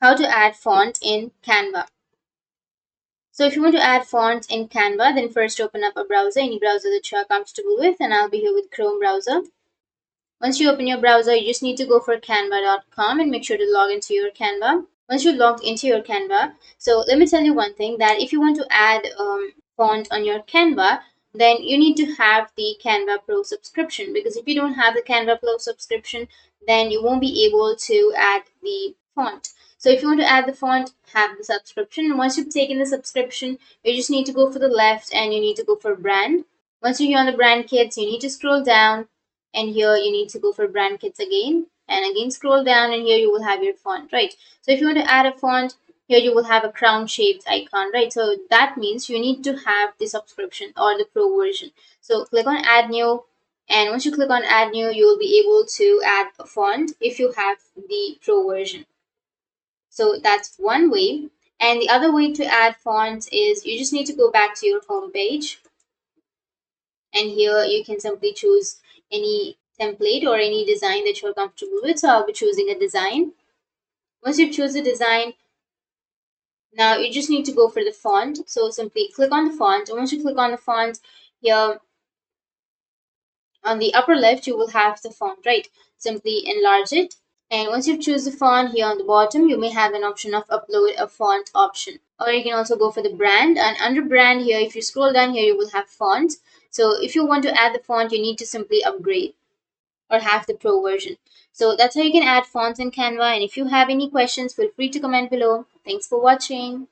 how to add font in Canva. So if you want to add fonts in Canva, then first open up a browser, any browser that you are comfortable with, and I'll be here with Chrome browser. Once you open your browser, you just need to go for canva.com and make sure to log into your Canva. Once you've logged into your Canva, so let me tell you one thing, that if you want to add font on your Canva, then you need to have the Canva Pro subscription, because if you don't have the Canva Pro subscription, then you won't be able to add the font. So if you want to add the font, have the subscription. And once you've taken the subscription, you just need to go for the left and you need to go for brand. Once you're here on the brand kits, you need to scroll down, and here you need to go for brand kits again, and again scroll down, and here you will have your font, right? So if you want to add a font, here you will have a crown shaped icon, right? So that means you need to have the subscription or the pro version. So click on add new, and once you click on add new, you will be able to add a font if you have the pro version. So that's one way. And the other way to add fonts is you just need to go back to your home page, and here you can simply choose any template or any design that you're comfortable with. So I'll be choosing a design. Once you choose a design, now you just need to go for the font. So simply click on the font, and once you click on the font, here on the upper left you will have the font, right? Simply enlarge it, and once you choose the font, here on the bottom you may have an option of upload a font option, or you can also go for the brand. And under brand, here if you scroll down, here you will have fonts. So if you want to add the font, you need to simply upgrade or have the pro version. So that's how you can add fonts in Canva. And if you have any questions, feel free to comment below. Thanks for watching.